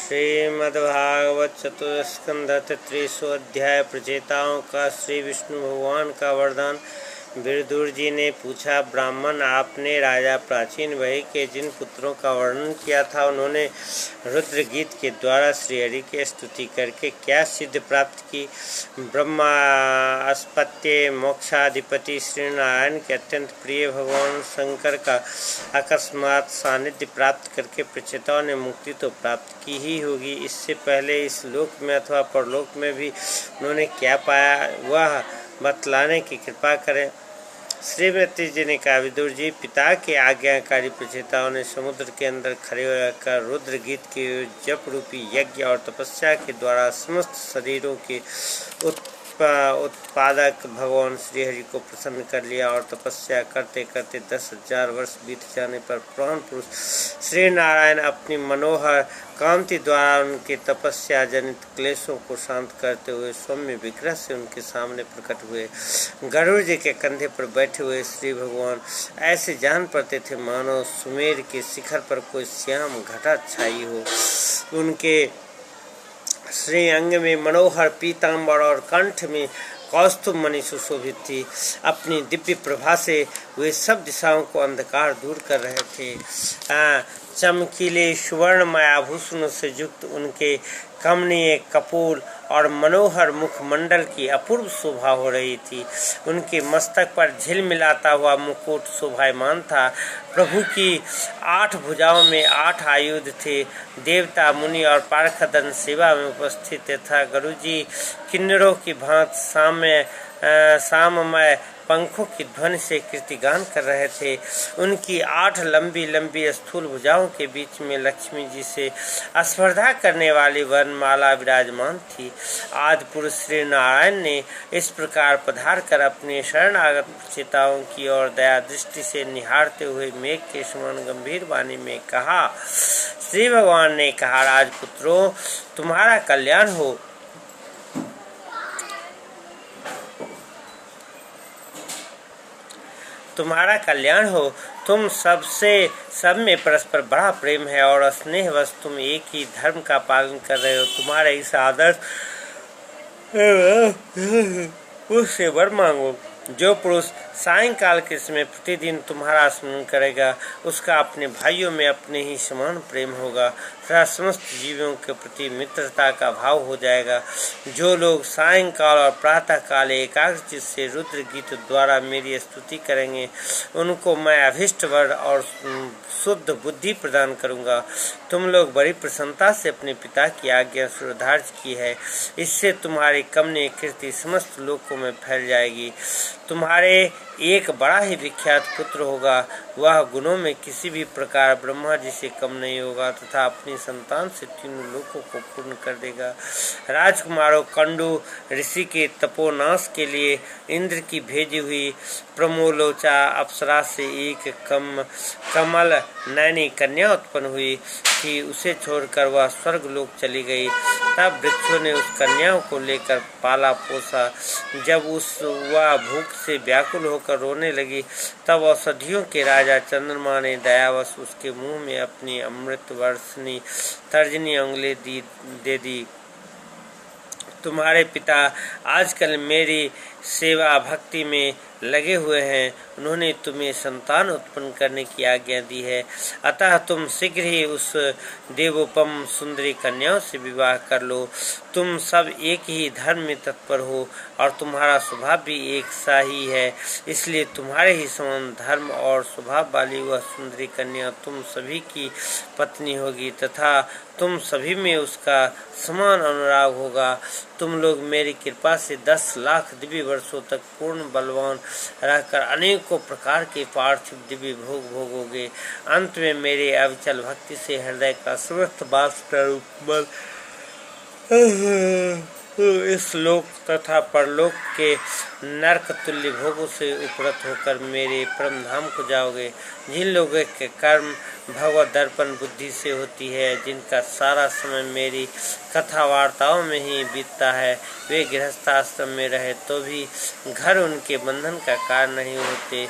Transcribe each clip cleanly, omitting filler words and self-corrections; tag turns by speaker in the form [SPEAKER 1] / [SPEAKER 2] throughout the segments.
[SPEAKER 1] श्रीमद्भागवत चतुर्स्कंध तैतीसवां अध्याय। प्रचेताओं का श्री विष्णु भगवान का वरदान। विदुर जी ने पूछा, ब्राह्मण, आपने राजा प्राचीन वही के जिन पुत्रों का वर्णन किया था, उन्होंने रुद्र गीत के द्वारा श्रीहरि की स्तुति करके क्या सिद्ध प्राप्त की? ब्रह्मा, अस्पत्य, मोक्षाधिपति श्री नारायण के अत्यंत प्रिय भगवान शंकर का अकस्मात सानिध्य प्राप्त करके प्रचेताओं ने मुक्ति तो प्राप्त की ही होगी। इससे पहले इस लोक में अथवा परलोक में भी उन्होंने क्या पाया, वह बतलाने की कृपा करें। श्रीमती जी ने कहा, विदुर जी, पिता के आज्ञाकारी प्रचेताओं ने समुद्र के अंदर खड़े होकर रुद्र गीत के जप रूपी यज्ञ और तपस्या के द्वारा समस्त शरीरों के उत्पादक भगवान श्रीहरि को प्रसन्न कर लिया और तपस्या करते करते 10,000 वर्ष बीत जाने पर प्राण पुरुष श्री नारायण अपनी मनोहर कांति द्वारा उनके तपस्या जनित क्लेशों को शांत करते हुए सौम्य विग्रह से उनके सामने प्रकट हुए। गरुड़ जी के कंधे पर बैठे हुए श्री भगवान ऐसे जान पड़ते थे मानो सुमेर के शिखर पर कोई श्याम घटा छाई हो। उनके श्री अंग में मनोहर पीतांबर और कंठ में कौस्तुभ मणि सुशोभित थी। अपनी दिव्य प्रभा से वे सब दिशाओं को अंधकार दूर कर रहे थे। चमकीले सुवर्णमय आभूषणों से युक्त उनके कमनीय कपोल और मनोहर मुखमंडल की अपूर्व शोभा हो रही थी। उनके मस्तक पर झिलमिलाता हुआ मुकुट शोभायमान था। प्रभु की 8 भुजाओं में 8 आयुध थे। देवता, मुनि और पार्षदगण सेवा में उपस्थित था। गरुड़ जी किन्नरों की भांति साममय पंखों की ध्वनि से कीर्तिगान कर रहे थे। उनकी 8 लंबी लंबी स्थूल भुजाओं के बीच में लक्ष्मी जी से स्पर्धा करने वाली वर्णमाला विराजमान थी। आदि पुरुष श्री नारायण ने इस प्रकार पधार कर अपने शरणागत प्रचेताओं की ओर दया दृष्टि से निहारते हुए मेघ के समान गंभीर वाणी में कहा। श्री भगवान ने कहा, राजपुत्रों, तुम्हारा कल्याण हो। तुम्हारा कल्याण हो। तुम सब में परस्पर बड़ा प्रेम है और स्नेहवश तुम एक ही धर्म का पालन कर रहे हो। तुम्हारे इस आदर्श उससे वर मांगो। जो पुरुष सायंकाल के समय प्रतिदिन तुम्हारा स्मरण करेगा, उसका अपने भाइयों में अपने ही समान प्रेम होगा तथा समस्त जीवों के प्रति मित्रता का भाव हो जाएगा। जो लोग सायंकाल और प्रातः काल एकाग्रचित्त से रुद्र गीत द्वारा मेरी स्तुति करेंगे, उनको मैं अभिष्ट वर और शुद्ध बुद्धि प्रदान करूंगा। तुम लोग बड़ी प्रसन्नता से अपने पिता की आज्ञा सुधार्ज की है। इससे तुम्हारी कमनीय कीर्ति समस्त लोकों में फैल जाएगी। तुम्हारे एक बड़ा ही विख्यात पुत्र होगा। वह गुणों में किसी भी प्रकार ब्रह्मा जी से कम नहीं होगा तथा अपनी संतान से तीनों लोकों को पूर्ण कर देगा। राजकुमारों, कंडू ऋषि के तपोनाश के लिए इंद्र की भेजी हुई प्रमोलोचा अप्सरा से एक कमल नैनी कन्या उत्पन्न हुई थी। उसे छोड़कर वह स्वर्ग लोक चली गई। तब वृक्षों ने उस कन्या को लेकर पाला पोसा। जब वह भूख से व्याकुल होकर रोने लगी, तब औषधियों के राजा चंद्रमा ने दयावश उसके मुंह में अपनी अमृत वर्षनी तर्जनी उंगली दे दी। तुम्हारे पिता आजकल मेरी सेवा भक्ति में लगे हुए हैं। उन्होंने तुम्हें संतान उत्पन्न करने की आज्ञा दी है। अतः तुम शीघ्र ही उस देवोपम सुंदरी कन्याओं से विवाह कर लो। तुम सब एक ही धर्म में तत्पर हो और तुम्हारा स्वभाव भी एक सा ही है, इसलिए तुम्हारे ही समान धर्म और स्वभाव वाली वह सुंदरी कन्या तुम सभी की पत्नी होगी तथा तुम सभी में उसका समान अनुराग होगा। तुम लोग मेरी कृपा से 10 लाख दिव्य वर्षों तक पूर्ण बलवान रहकर अनेकों प्रकार के पार्थिव दिव्य भोग भोगोगे। अंत में मेरे अविचल भक्ति से हृदय का समस्त बाष्प इस लोक तथा परलोक के नरक तुल्य भोगों से उपरत होकर मेरे परम धाम को जाओगे। जिन लोगों के कर्म भगवत दर्पण बुद्धि से होती है, जिनका सारा समय मेरी कथा वार्ताओं में ही बीतता है, वे गृहस्थाश्रम में रहे तो भी घर उनके बंधन का कारण नहीं होते।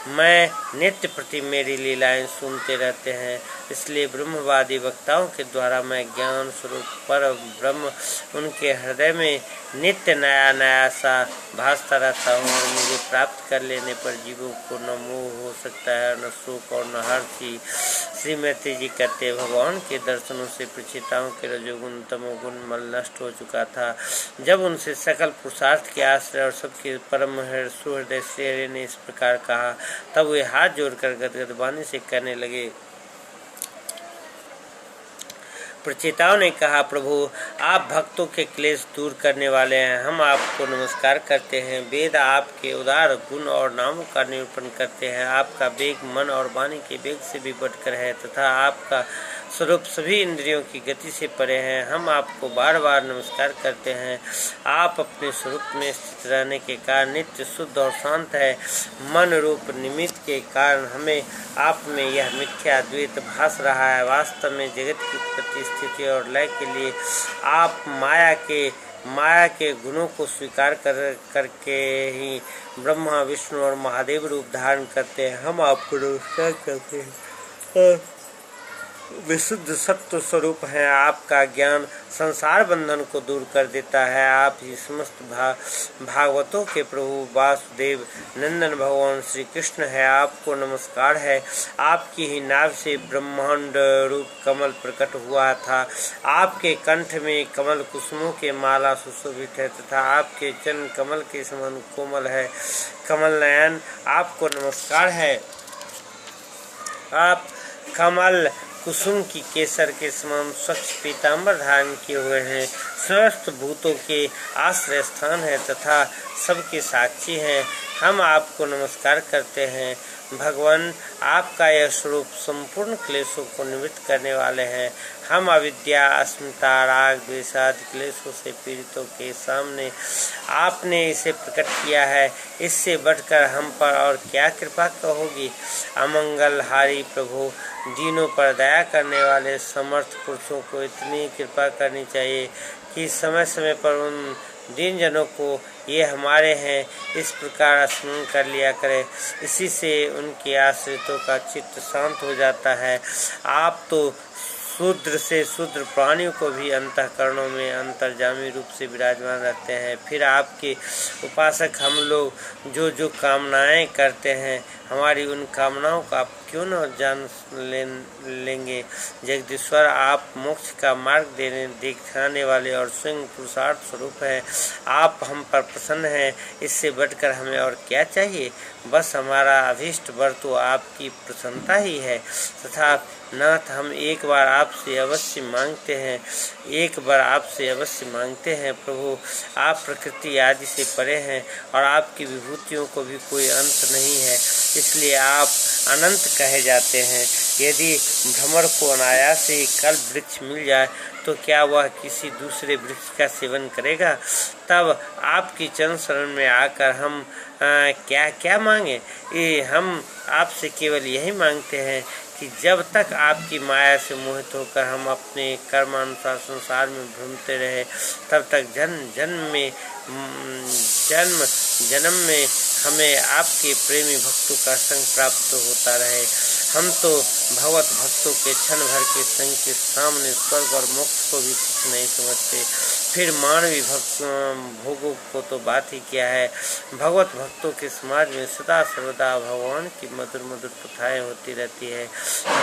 [SPEAKER 1] मैं नित्य प्रति मेरी लीलाएं सुनते रहते हैं, इसलिए ब्रह्मवादी वक्ताओं के द्वारा मैं ज्ञान स्वरूप पर ब्रह्म उनके हृदय में नित्य नया नया सा भासता रहता हूँ। और मुझे प्राप्त कर लेने पर जीवों को न मोह हो सकता है, न शोक और न हर्ष ही। श्रीमती जी कहते, भगवान के दर्शनों से प्रचिताओं के रजोगुण तमोगुण मल नष्ट हो चुका था। जब उनसे सकल पुरुषार्थ के आश्रय और सबके परम सुहृदय श्रेय ने इस प्रकार कहा, तब वे हाथ जोड़कर गदगद वाणी से कहने लगे। प्रचेताओं ने कहा, प्रभु आप भक्तों के क्लेश दूर करने वाले हैं, हम आपको नमस्कार करते हैं। वेद आपके उदार गुण और नामों का निरूपण करते हैं। आपका वेग मन और वाणी के वेग से भी बढ़कर है तथा आपका स्वरूप सभी इंद्रियों की गति से परे हैं। हम आपको बार बार नमस्कार करते हैं। आप अपने स्वरूप में स्थित रहने के कारण नित्य शुद्ध और शांत है। मन रूप निमित्त के कारण हमें आप में यह मिथ्या द्वैत भास रहा है। वास्तव में जगत की उत्पत्ति स्थिति और लय के लिए आप माया के गुणों को स्वीकार करके ही ब्रह्मा विष्णु और महादेव रूप धारण करते हैं। हम आपको नमस्कार करते हैं। विशुद्ध सत्व स्वरूप है। आपका ज्ञान संसार बंधन को दूर कर देता है। आप ही समस्त भागवतों के प्रभु वासुदेव नंदन भगवान श्री कृष्ण है। आपको नमस्कार है। आपकी ही नाभ से ब्रह्मांड रूप कमल प्रकट हुआ था। आपके कंठ में कमल कुसुमों के माला सुशोभित है तथा आपके चरण कमल के समान कोमल है। कमल नयन आपको नमस्कार है। आप कमल कुसुम की केसर के समान स्वच्छ पीताम्बर धारण किए हुए हैं। समस्त भूतों के आश्रय स्थान है तथा सबके साक्षी हैं। हम आपको नमस्कार करते हैं। भगवान आपका यह स्वरूप संपूर्ण क्लेशों को निवृत्त करने वाले हैं। हम अविद्या अस्मिता राग द्वेष आदि क्लेशों से पीड़ितों के सामने आपने इसे प्रकट किया है। इससे बढ़कर हम पर और क्या कृपा होगी। अमंगलहारी प्रभु, दीनों पर दया करने वाले समर्थ पुरुषों को इतनी कृपा करनी चाहिए कि समय समय पर उन दीन जनों को ये हमारे हैं इस प्रकार स्मरण कर लिया करें। इसी से उनके आश्रितों का चित्त शांत हो जाता है। आप तो शूद्र से शूद्र प्राणियों को भी अंतःकरणों में अंतर्जामी रूप से विराजमान रहते हैं। फिर आपके उपासक हम लोग जो कामनाएं करते हैं, हमारी उन कामनाओं को आप क्यों न जान लेंगे। जगदीश्वर, आप मोक्ष का मार्ग दिखाने वाले और स्वयं पुरुषार्थ स्वरूप हैं। आप हम पर प्रसन्न हैं। इससे बढ़कर हमें और क्या चाहिए। बस हमारा अभीष्ट वर तो आपकी प्रसन्नता ही है तथा नाथ, हम एक बार आपसे अवश्य मांगते हैं। प्रभु, आप प्रकृति आदि से परे हैं और आपकी विभूतियों को भी कोई अंत नहीं है, इसलिए आप अनंत कहे जाते हैं। यदि भ्रमर को अनायास ही कल्प वृक्ष मिल जाए तो क्या वह किसी दूसरे वृक्ष का सेवन करेगा। तब आपकी चरण शरण में आकर हम क्या क्या मांगे। हम आपसे केवल यही मांगते हैं कि जब तक आपकी माया से मोहित होकर हम अपने कर्मानुसार संसार में भ्रमते रहे, तब तक जन्म में हमें आपके प्रेमी भक्तों का संग प्राप्त होता रहे। हम तो भगवत भक्तों के क्षण भर के संग के सामने स्वर्ग और मोक्ष को भी कुछ नहीं समझते, फिर मानवी भोगों को तो बात ही क्या है। भगवत भक्तों के समाज में सदा सर्वदा भगवान की मधुर मधुर कथाएं होती रहती है,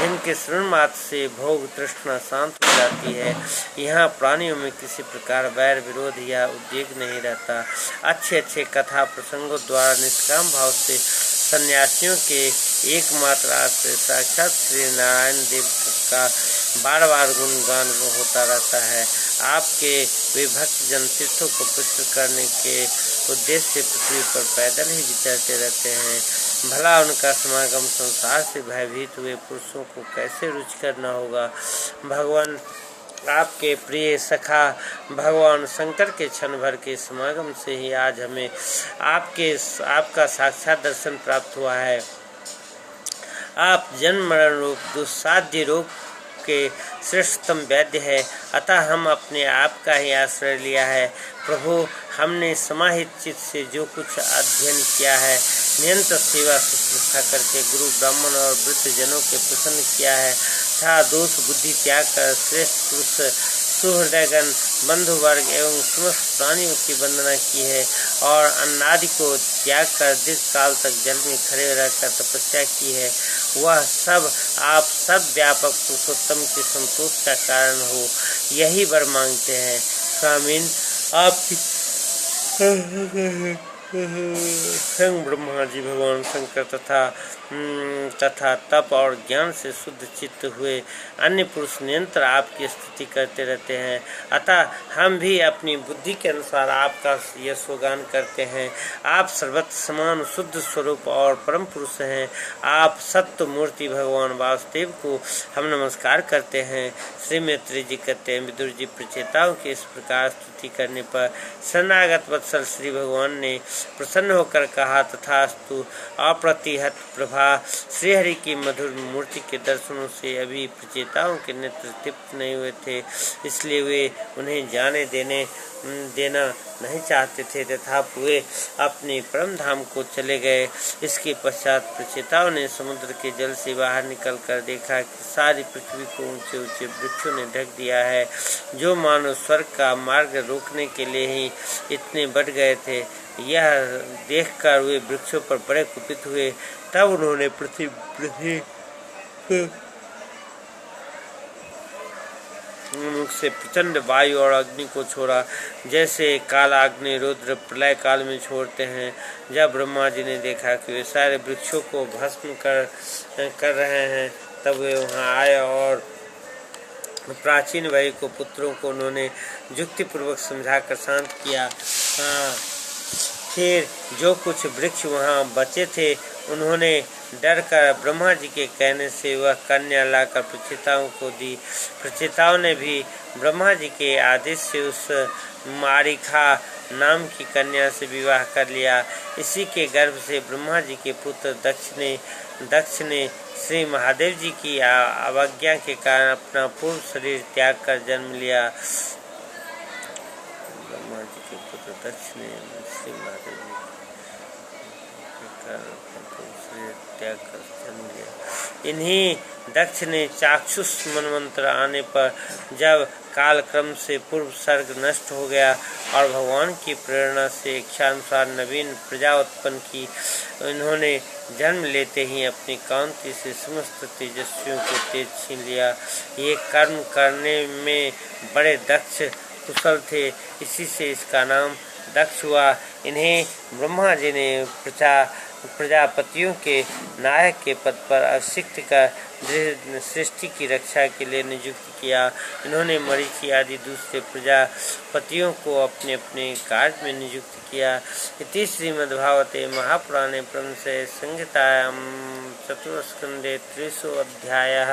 [SPEAKER 1] जिनके श्रवण मात्र से भोग तृष्णा शांत हो जाती है। यहाँ प्राणियों में किसी प्रकार वैर विरोध या उद्वेग नहीं रहता। अच्छे अच्छे कथा प्रसंगों द्वारा निष्काम भाव से सन्यासियों के एकमात्र आश्रय साक्षात श्री नारायण देव का बार बार गुणगान होता रहता है। आपके वे भक्त जन तीर्थों को पवित्र करने के उद्देश्य से पृथ्वी पर पैदल ही विचरते रहते हैं। भला उनका समागम संसार से भयभीत हुए पुरुषों को कैसे रुचिकर न होगा। भगवान, आपके प्रिय सखा भगवान शंकर के क्षण भर के समागम से ही आज हमें आपका साक्षात दर्शन प्राप्त हुआ है। आप जन्म मरण रूप दुस्साध्य रोग के श्रेष्ठतम वैद्य है, अतः हम अपने आप का ही आश्रय लिया है। प्रभु, हमने समाहित चित्त से जो कुछ अध्ययन किया है, निरंतर सेवा शुश्रूषा करके गुरु ब्राह्मण और वृद्ध जनों के प्रसन्न किया है, तथा दोष बुद्धि त्याग कर श्रेष्ठ पुरुष सुहृदयगण बंधु वर्ग एवं समस्त प्राणियों की वंदना की है, और अन्नादि को त्याग कर दीर्घ काल तक जल में खड़े रहकर तपस्या की है। वह सब आप सब व्यापक पुरुषोत्तम के संतोष का कारण हो, यही वर मांगते हैं। स्वामीन, आपकी स्वयं ब्रह्मा जी भगवान शंकर तथा तप और ज्ञान से शुद्ध चित्त हुए अन्य पुरुष निरंतर आपकी स्तुति करते रहते हैं, अतः हम भी अपनी बुद्धि के अनुसार आपका यशोगान करते हैं। आप सर्वत्र समान शुद्ध स्वरूप और परम पुरुष हैं। आप सत्य मूर्ति भगवान वासुदेव को हम नमस्कार करते हैं। श्री मैत्री जी कहते हैं, विदुर जी प्रचेताओं की इस प्रकार स्तुति करने पर शरणागत वत्सल श्री भगवान ने प्रसन्न होकर कहा, तथास्तु। अप्रतिहत प्रभा श्रीहरि की मधुर मूर्ति के दर्शनों से अभी प्रचेताओं के नेत्र तृप्त नहीं हुए थे, इसलिए वे उन्हें जाने देना नहीं चाहते थे, तथा वे अपने परम धाम को चले गए। इसके पश्चात प्रचेताओं ने समुद्र के जल से बाहर निकलकर देखा कि सारी पृथ्वी को ऊंचे ऊंचे वृक्षों ने ढक दिया है, जो मानो स्वर्ग का मार्ग रोकने के लिए ही इतने बढ़ गए थे। यह देखकर वे वृक्षों पर बड़े कुपित हुए। तब उन्होंने पृथ्वी मुख से प्रचंड वायु और अग्नि को छोड़ा, जैसे काला अग्नि रुद्र प्रलय काल में छोड़ते हैं। जब ब्रह्मा जी ने देखा कि वे सारे वृक्षों को भस्म कर रहे हैं, तब वे वहां आए और प्राचीन भाई को पुत्रों को उन्होंने युक्ति पूर्वक समझाकर शांत किया। फिर जो कुछ वृक्ष वहां बचे थे, उन्होंने डर कर ब्रह्मा जी के कहने से वह कन्या लाकर प्रचेताओं को दी। प्रचेताओं ने भी ब्रह्मा जी के आदेश से उस मारिखा नाम की कन्या से विवाह कर लिया। इसी के गर्भ से ब्रह्मा जी के पुत्र दक्ष ने श्री महादेव जी की अवज्ञा के कारण अपना पूर्व शरीर त्याग कर जन्म लिया। ब्रह्मा जी के पुत्र दक्ष ने श्री महादेव जी के कारण अपना पूर्व शरीर त्याग कर जन्म लिया। इन्हीं दक्ष ने चाक्षुष मनवंतर आने पर, जब कालक्रम से पूर्व सर्ग नष्ट हो गया और भगवान की प्रेरणा से इच्छानुसार नवीन प्रजा उत्पन्न की, इन्होंने जन्म लेते ही अपनी कांति से समस्त तेजस्वियों को तेज छीन लिया। ये कर्म करने में बड़े दक्ष कुशल थे, इसी से इसका नाम दक्ष हुआ। इन्हें ब्रह्मा जी ने प्रजापतियों के नायक के पद पर अभिषिक्त कर सृष्टि की रक्षा के लिए नियुक्त किया। इन्होंने मरीचि आदि दूसरे प्रजापतियों को अपने अपने कार्य में नियुक्त किया। इति श्रीमद्भागवते महापुराणे ब्रह्मसे संहितायां चतुर्स्कन्धे 30 अध्यायः।